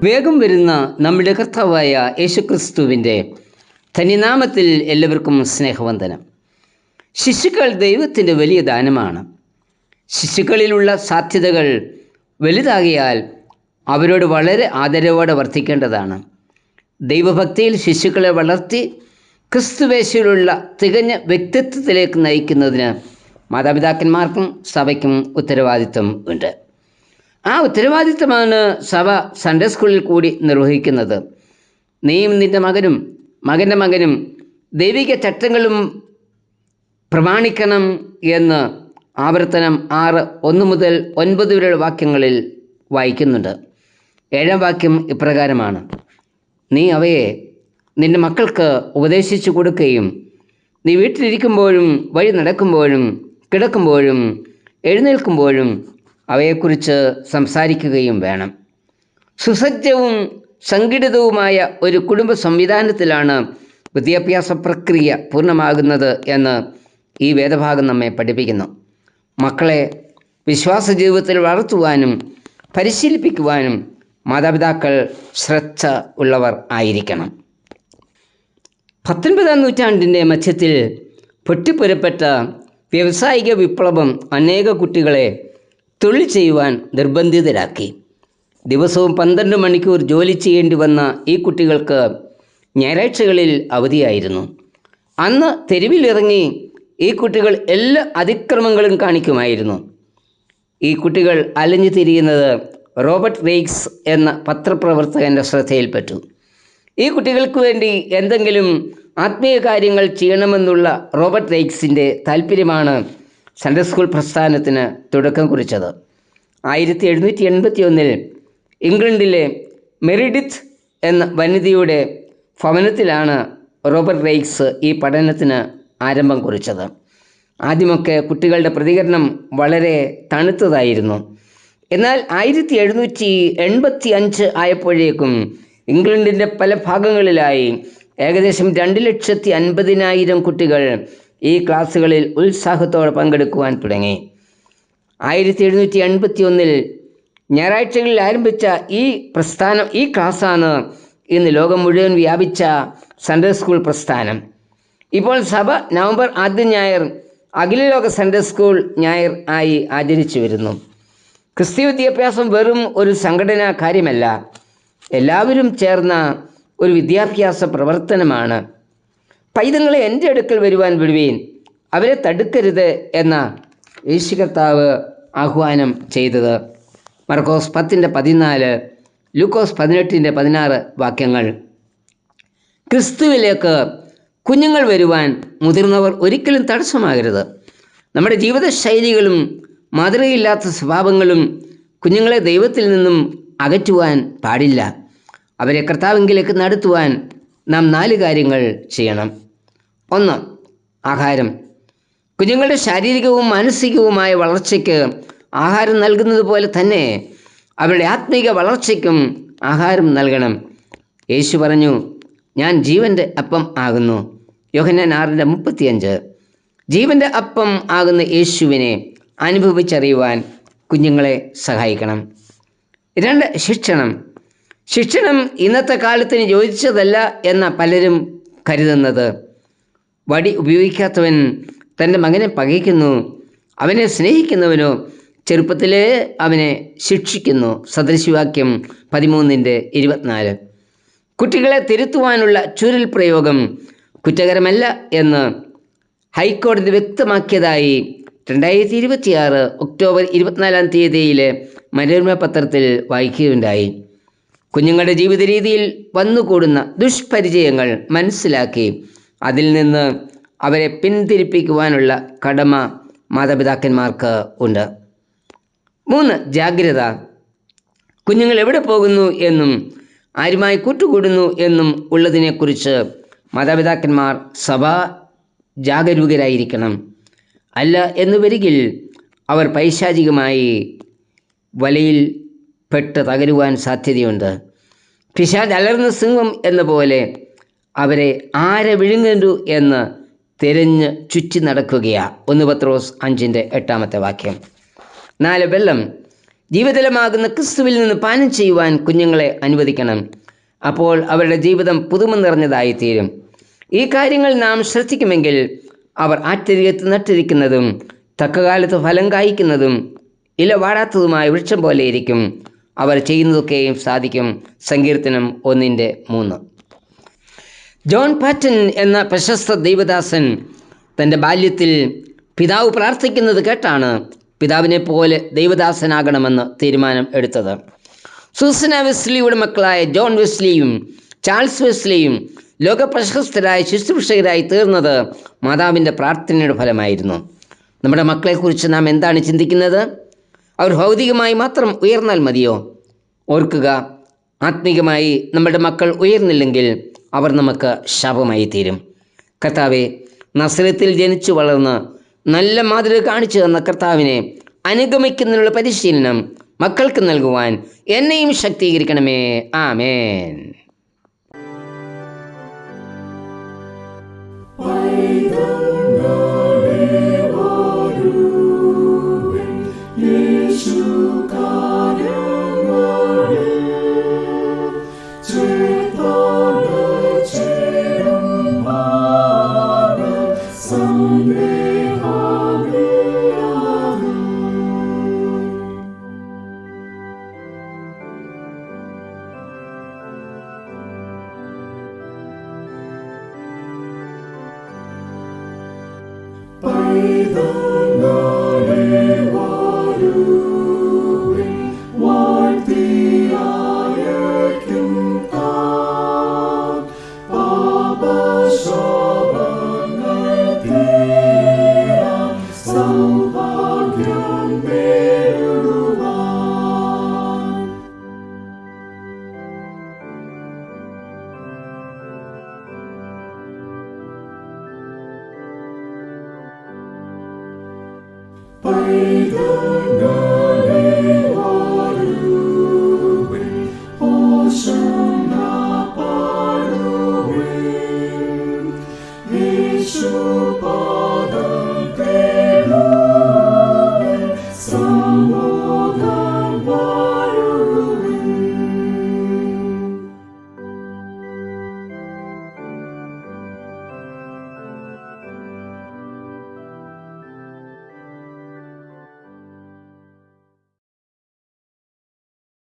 വേഗം വരുന്ന നമ്മുടെ കർത്താവായ യേശുക്രിസ്തുവിൻ്റെ ധന്യനാമത്തിൽ എല്ലാവർക്കും സ്നേഹവന്ദനം. ശിശുക്കൾ ദൈവത്തിൻ്റെ വലിയ ദാനമാണ്. ശിശുക്കളിലുള്ള സാധ്യതകൾ വലുതാകിയാൽ അവരോട് വളരെ ആദരവോടെ വർത്തിക്കേണ്ടതാണ്. ദൈവഭക്തിയിൽ ശിശുക്കളെ വളർത്തി ക്രിസ്തുവേശയിലുള്ള തികഞ്ഞ വ്യക്തിത്വത്തിലേക്ക് നയിക്കുന്നതിന് മാതാപിതാക്കന്മാർക്കും സഭയ്ക്കും ഉത്തരവാദിത്വം ഉണ്ട്. ആ ഉത്തരവാദിത്തമാണ് സഭ സൺഡേ സ്കൂളിൽ കൂടി നിർവഹിക്കുന്നത്. നീയും നിൻ്റെ മകനും മകൻ്റെ മകനും ദൈവിക ചട്ടങ്ങളും പ്രമാണിക്കണം എന്ന് ആവർത്തനം 6:1-9 വരെയുള്ള വാക്യങ്ങളിൽ വായിക്കുന്നുണ്ട്. 7-ാം വാക്യം ഇപ്രകാരമാണ്: നീ അവയെ നിൻ്റെ മക്കൾക്ക് ഉപദേശിച്ചു കൊടുക്കുകയും നീ വീട്ടിലിരിക്കുമ്പോഴും വഴി നടക്കുമ്പോഴും കിടക്കുമ്പോഴും എഴുന്നേൽക്കുമ്പോഴും അവയെക്കുറിച്ച് സംസാരിക്കുകയും വേണം. സുസജ്ജവും സംഘടിതവുമായ ഒരു കുടുംബ സംവിധാനത്തിലാണ് വിദ്യാഭ്യാസ പ്രക്രിയ പൂർണ്ണമാകുന്നത് എന്ന് ഈ വേദഭാഗം നമ്മെ പഠിപ്പിക്കുന്നു. മക്കളെ വിശ്വാസ ജീവിതത്തിൽ വളർത്തുവാനും പരിശീലിപ്പിക്കുവാനും മാതാപിതാക്കൾ ശ്രദ്ധ ഉള്ളവർ ആയിരിക്കണം. 19-ാം നൂറ്റാണ്ടിൻ്റെ മധ്യത്തിൽ പൊട്ടിപ്പുരപ്പെട്ട വ്യാവസായിക വിപ്ലവം അനേക കുട്ടികളെ തൊഴിൽ ചെയ്യുവാൻ നിർബന്ധിതരാക്കി. ദിവസവും 12 മണിക്കൂർ ജോലി ചെയ്യേണ്ടി വന്ന ഈ കുട്ടികൾക്ക് ഞായറാഴ്ചകളിൽ അവധിയായിരുന്നു. അന്ന് തെരുവിലിറങ്ങി ഈ കുട്ടികൾ എല്ലാ അതിക്രമങ്ങളും കാണിക്കുമായിരുന്നു. ഈ കുട്ടികൾ അലഞ്ഞു തിരിയുന്നത് റോബർട്ട് റെയ്ക്സ് എന്ന പത്രപ്രവർത്തകൻ്റെ ശ്രദ്ധയിൽപ്പെട്ടു. ഈ കുട്ടികൾക്ക് വേണ്ടി എന്തെങ്കിലും ആത്മീയ കാര്യങ്ങൾ ചെയ്യണമെന്നുള്ള റോബർട്ട് റെയ്ക്സിൻ്റെ താല്പര്യമാണ് സൺഡേ സ്കൂൾ പ്രസ്ഥാനത്തിന് തുടക്കം കുറിച്ചത്. 1781 ഇംഗ്ലണ്ടിലെ മെറിഡിത്ത് എന്ന വനിതയുടെ ഭവനത്തിലാണ് റോബർട്ട് റെയ്ക്സ് ഈ പഠനത്തിന് ആരംഭം കുറിച്ചത്. ആദ്യമൊക്കെ കുട്ടികളുടെ പ്രതികരണം വളരെ തണുത്തതായിരുന്നു. എന്നാൽ 1785 ആയപ്പോഴേക്കും ഇംഗ്ലണ്ടിൻ്റെ പല ഭാഗങ്ങളിലായി ഏകദേശം 2,50,000 കുട്ടികൾ ഈ ക്ലാസ്സുകളിൽ ഉത്സാഹത്തോടെ പങ്കെടുക്കുവാൻ തുടങ്ങി. 1781 ഞായറാഴ്ചകളിൽ ആരംഭിച്ച ഈ ക്ലാസ്സാണ് ഇന്ന് ലോകം മുഴുവൻ വ്യാപിച്ച സൺഡേ സ്കൂൾ പ്രസ്ഥാനം. ഇപ്പോൾ സഭ നവംബർ ആദ്യ ഞായർ അഖിലലോക സൺഡേ സ്കൂൾ ഞായർ ആയി ആചരിച്ചു വരുന്നു. ക്രിസ്തീയ വിദ്യാഭ്യാസം വെറും ഒരു സംഘടനാ കാര്യമല്ല, എല്ലാവരും ചേർന്ന ഒരു വിദ്യാഭ്യാസ പ്രവർത്തനമാണ്. പൈതങ്ങളെ എൻ്റെ അടുക്കൽ വരുവാൻ വിടുവീൻ, അവരെ തടുക്കരുത് എന്ന യേശു കർത്താവ് ആഹ്വാനം ചെയ്തത്. മർക്കോസ് 10:14, ലൂക്കോസ് 18:16 വാക്യങ്ങൾ. ക്രിസ്തുവിലേക്ക് കുഞ്ഞുങ്ങൾ വരുവാൻ മുതിർന്നവർ ഒരിക്കലും തടസ്സമാകരുത്. നമ്മുടെ ജീവിതശൈലികളും മാതൃകയില്ലാത്ത സ്വഭാവങ്ങളും കുഞ്ഞുങ്ങളെ ദൈവത്തിൽ നിന്നും അകറ്റുവാൻ പാടില്ല. അവരെ കർത്താവിങ്കിലേക്ക് നടത്തുവാൻ നാം 4 കാര്യങ്ങൾ ചെയ്യണം. 1. ആഹാരം. കുഞ്ഞുങ്ങളുടെ ശാരീരികവും മാനസികവുമായ വളർച്ചയ്ക്ക് ആഹാരം നൽകുന്നത് പോലെ തന്നെ അവരുടെ ആത്മീക വളർച്ചയ്ക്കും ആഹാരം നൽകണം. യേശു പറഞ്ഞു, ഞാൻ ജീവൻ്റെ അപ്പം ആകുന്നു. യോഹന്നാൻ 6:35. ജീവൻ്റെ അപ്പം ആകുന്ന യേശുവിനെ അനുഭവിച്ചറിയുവാൻ കുഞ്ഞുങ്ങളെ സഹായിക്കണം. 2. ശിക്ഷണം ഇന്നത്തെ കാലത്തിന് യോജിച്ചതല്ല എന്ന പലരും കരുതുന്നത്. വടി ഉപയോഗിക്കാത്തവൻ തൻ്റെ മകനെ പകയ്ക്കുന്നു, അവനെ സ്നേഹിക്കുന്നവനോ ചെറുപ്പത്തിലേ അവനെ ശിക്ഷിക്കുന്നു. സദൃശവാക്യം 13:24. കുട്ടികളെ തിരുത്തുവാനുള്ള ചുരുൾ പ്രയോഗം കുറ്റകരമല്ല എന്ന് ഹൈക്കോടതി വ്യക്തമാക്കിയതായി 2026 ഒക്ടോബർ 24 മനോരമ പത്രത്തിൽ വായിക്കുകയുണ്ടായി. കുഞ്ഞുങ്ങളുടെ ജീവിത രീതിയിൽ വന്നുകൂടുന്ന ദുഷ്പരിചയങ്ങൾ മനസ്സിലാക്കി അതിൽ നിന്ന് അവരെ പിന്തിരിപ്പിക്കുവാനുള്ള കടമ മാതാപിതാക്കന്മാർക്ക് ഉണ്ട്. 3. ജാഗ്രത. കുഞ്ഞുങ്ങൾ എവിടെ പോകുന്നു എന്നും ആരുമായി കൂട്ടുകൂടുന്നു എന്നും ഉള്ളതിനെക്കുറിച്ച് മാതാപിതാക്കന്മാർ സഭാ ജാഗരൂകരായിരിക്കണം. അല്ല എന്ന് വരികിൽ അവർ പൈശാചികമായി വലയിൽ പെട്ട് തകരുവാൻ സാധ്യതയുണ്ട്. പിശാച് അലർന്ന സിംഹം എന്ന പോലെ അവരെ ആരെ വിഴുങ്ങേണ്ടു എന്ന് തിരഞ്ഞ് ചുറ്റി നടക്കുകയാണ്. 1 പത്രോസ് 5:8 4. വെള്ളം. ജീവജലമാകുന്ന ക്രിസ്തുവിൽ നിന്ന് പാനം ചെയ്യുവാൻ കുഞ്ഞുങ്ങളെ അനുവദിക്കണം. അപ്പോൾ അവരുടെ ജീവിതം പുതുമ നിറഞ്ഞതായിത്തീരും. ഈ കാര്യങ്ങൾ നാം ശ്രദ്ധിക്കുമെങ്കിൽ അവർ ആറ്റരികത്ത് നട്ടിരിക്കുന്നതും തക്കകാലത്ത് ഫലം കായ്ക്കുന്നതും ഇല വാടാത്തതുമായ വൃക്ഷം പോലെ ഇരിക്കും. അവർ ചെയ്യുന്നതൊക്കെയും സാധിക്കും. സങ്കീർത്തനം 1:3. ജോൺ പാറ്റൻ എന്ന പ്രശസ്ത ദൈവദാസൻ തൻ്റെ ബാല്യത്തിൽ പിതാവ് പ്രാർത്ഥിക്കുന്നത് കേട്ടാണ് പിതാവിനെ പോലെ ദൈവദാസനാകണമെന്ന് തീരുമാനം എടുത്തത്. സൂസന വെസ്ലിയുടെ മക്കളായ ജോൺ വെസ്ലിയും ചാൾസ് വെസ്ലിയും ലോകപ്രശസ്തരായ ശുശ്രൂഷകരായി തീർന്നത് മാതാവിൻ്റെ പ്രാർത്ഥനയുടെ ഫലമായിരുന്നു. നമ്മുടെ മക്കളെക്കുറിച്ച് നാം എന്താണ് ചിന്തിക്കുന്നത്? അവർ ഭൗതികമായി മാത്രം ഉയർന്നാൽ മതിയോ? ഓർക്കുക, ആത്മീകമായി നമ്മുടെ മക്കൾ ഉയർന്നില്ലെങ്കിൽ അവർ നമുക്ക് ശാപമായി തീരും. കർത്താവെ, നസറത്തിൽ ജനിച്ചു വളർന്ന് നല്ല മാതൃക കാണിച്ചു തന്ന കർത്താവിനെ അനുഗമിക്കുന്നതിനുള്ള പരിശീലനം മക്കൾക്ക് നൽകുവാൻ എന്നെയും ശക്തീകരിക്കണമേ. ആമേൻ. പൈതങ്ങളെ വാഴൂ